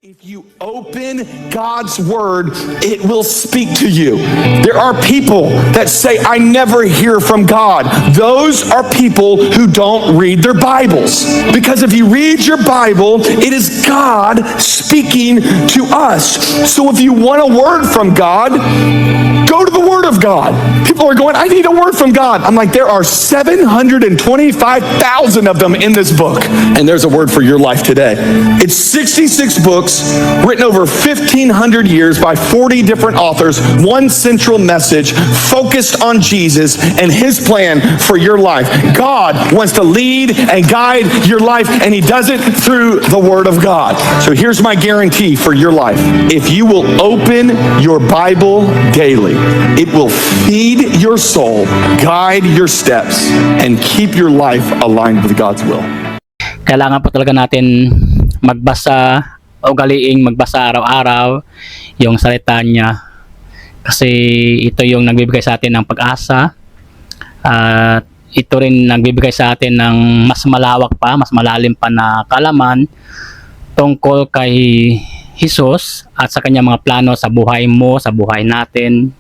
If you open God's word, it will speak to you. There are people that say, I never hear from God. Those are people who don't read their Bibles. Because if you read your Bible, it is God speaking to us. So if you want a word from God, go to the Word of God. People are going, I need a word from God. I'm like, there are 725,000 of them in this book. And there's a word for your life today. It's 66 books written over 1,500 years by 40 different authors, one central message focused on Jesus and his plan for your life. God wants to lead and guide your life, and he does it through the Word of God. So here's my guarantee for your life. If you will open your Bible daily, it will feed your soul, guide your steps, and keep your life aligned with God's will. Kailangan po talaga natin magbasa, ugaliing magbasa araw-araw yung salita niya, kasi ito yung nagbibigay sa atin ng pag-asa, at ito rin nagbibigay sa atin ng mas malawak pa, mas malalim pa na kaalaman tungkol kay Jesus at sa kanyang mga plano sa buhay mo, sa buhay natin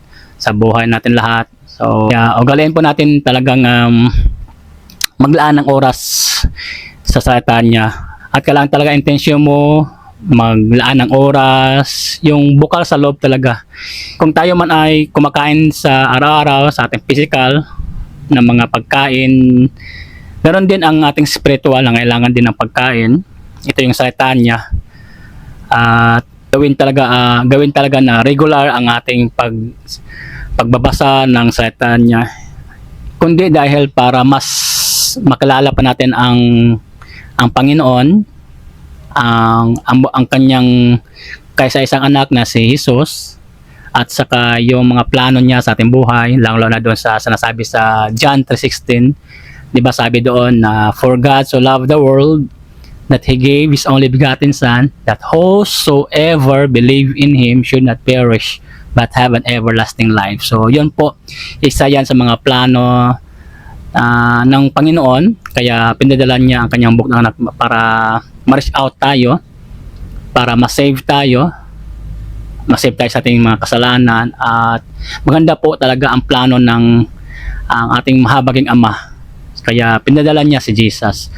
lahat. So ugaliin po natin talagang maglaan ng oras sa salita niya, at kailangan talaga intensyon mo maglaan ng oras, yung bukal sa loob talaga. Kung tayo man ay kumakain sa araw-araw sa ating physical na mga pagkain, meron din ang ating spiritual na kailangan din ng pagkain. Ito yung salita niya. At gawin talaga na regular ang ating pagbabasa ng salita niya. Kundi dahil para mas makilala pa natin ang Panginoon, ang kanyang kaisa-isang anak na si Jesus, at saka yung mga plano niya sa ating buhay, lalo na doon sa sinasabi sa John 3:16. Di ba sabi doon na for God so loved the world that he gave his only begotten son, that whosoever believe in him should not perish but have an everlasting life. So yun po, isa yan sa mga plano ng Panginoon, kaya pinadala niya ang kanyang bugtong anak para ma-reach out tayo, para ma-save tayo sa ating mga kasalanan. At maganda po talaga ang plano ng ang ating mahabaging Ama, kaya pinadala niya si Jesus.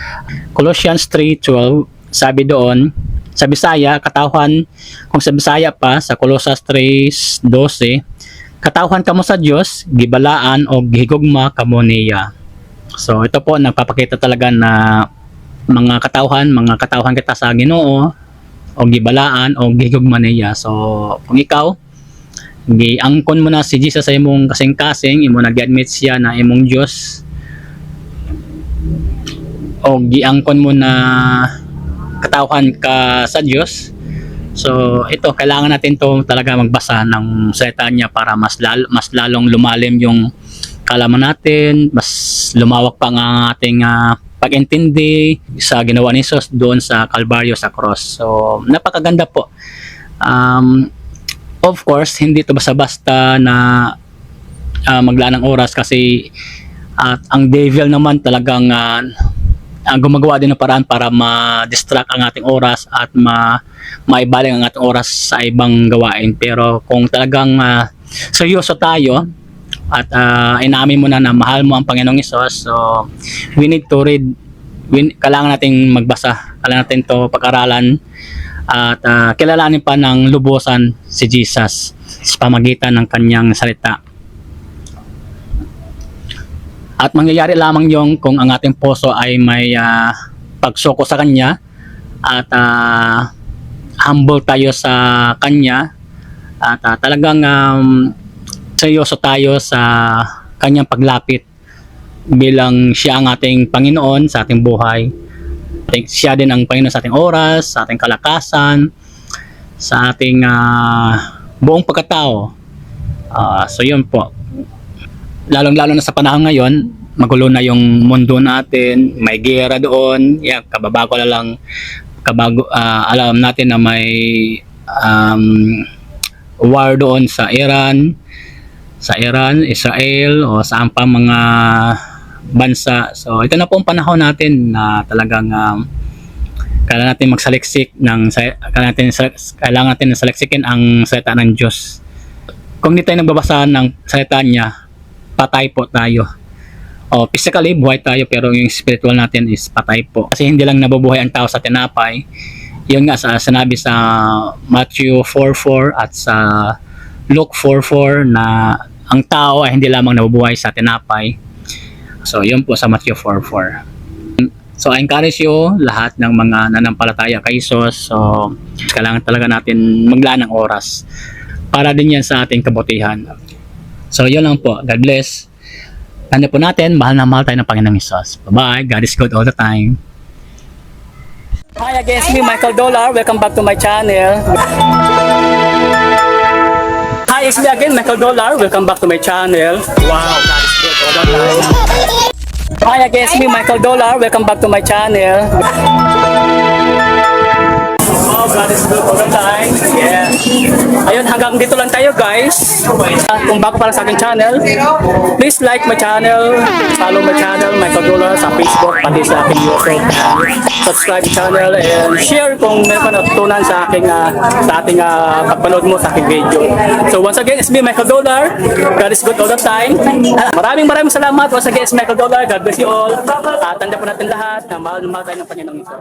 Colossians 3:12, sabi doon sa Bisaya, katawhan, kung sa Bisaya pa, sa Colossus 3:12, katawhan kamo sa Dios, gibalaan o gihigugma kamo niya. So ito po nagpapakita talaga na mga katawhan kita sa Ginoo, o gibalaan o gihigugma niya. So kung ikaw giangkon mo na si Jesus sa imong kasing-kasing, imo nag-admit siya na imong Dios, o giangkon mo na katawhan ka sa Dios, so ito kailangan natin to talaga magbasa ng salita niya para mas lalong lumalim yung kaalaman natin, mas lumawak pa ang ating pag-intindi sa ginawa ni Jesus doon sa Kalbaryo, sa cross. So napakaganda po. Of course, hindi ito basta-basta na maglaan ng oras, kasi at ang devil naman talagang gumagawa din ng paraan para ma-distract ang ating oras at maibaling ang ating oras sa ibang gawain. Pero kung talagang seryoso tayo at inamin mo na mahal mo ang Panginoong Hesus, so we need to read, kailangan nating magbasa, kailangan natin to pag-aralan, at kilalanin pa ng lubusan si Jesus sa pamagitan ng kanyang salita. At mangyayari lamang yung kung ang ating puso ay may pagsuko sa kanya, at humble tayo sa kanya, at talagang seryoso tayo sa kanyang paglapit bilang siya ang ating Panginoon sa ating buhay. Siya din ang Panginoon sa ating oras, sa ating kalakasan, sa ating buong pagkatao. So yun po, lalong-lalo na sa panahon ngayon, magulo na yung mundo natin, may giyera doon. Alam natin na may war doon sa Iran, Israel, o saan pa mga bansa. So ito na po ang panahon natin na talagang Kailangan natin magsaliksik kailangan natin saliksikin ang salita ng Diyos. Kung hindi tayo nagbabasa ng salita niya, patay po tayo. O physically buhay tayo, pero yung spiritual natin is patay po. Kasi hindi lang nabubuhay ang tao sa tinapay. Yun nga sa sinabi sa Matthew 4:4 at sa Luke 4:4 na ang tao ay hindi lamang nabubuhay sa tinapay. So yun po sa Matthew 4:4. So I encourage you lahat ng mga nanampalataya kay Jesus. So kailangan talaga natin maglaan ng oras para din yan sa ating kabutihan. So yun lang po. God bless. Tanda po natin, mahal na mahal tayo ng Panginoong Jesus. Bye-bye. God is good all the time. Hi again, it's me Michael Dollar. Welcome back to my channel. Hi, it's me again Michael Dollar. Welcome back to my channel. Wow, God is good all the time. Hi again, it's me Michael Dollar. Welcome back to my channel. Oh, God is good all the time. Yeah. Ayun, hanggang dito lang tayo guys. Kung bago pa lang sa aking channel, please like my channel, follow my channel, Michael Dollar sa Facebook, pati sa aking YouTube. Subscribe channel and share kung meron ka natutunan sa ating pagpanood mo sa aking video. So once again, it's me Michael Dollar. God is good all the time. Maraming salamat. Once again, it's Michael Dollar. God bless you all. Tanda po natin lahat na mahal tayo ng Panginoong Ito.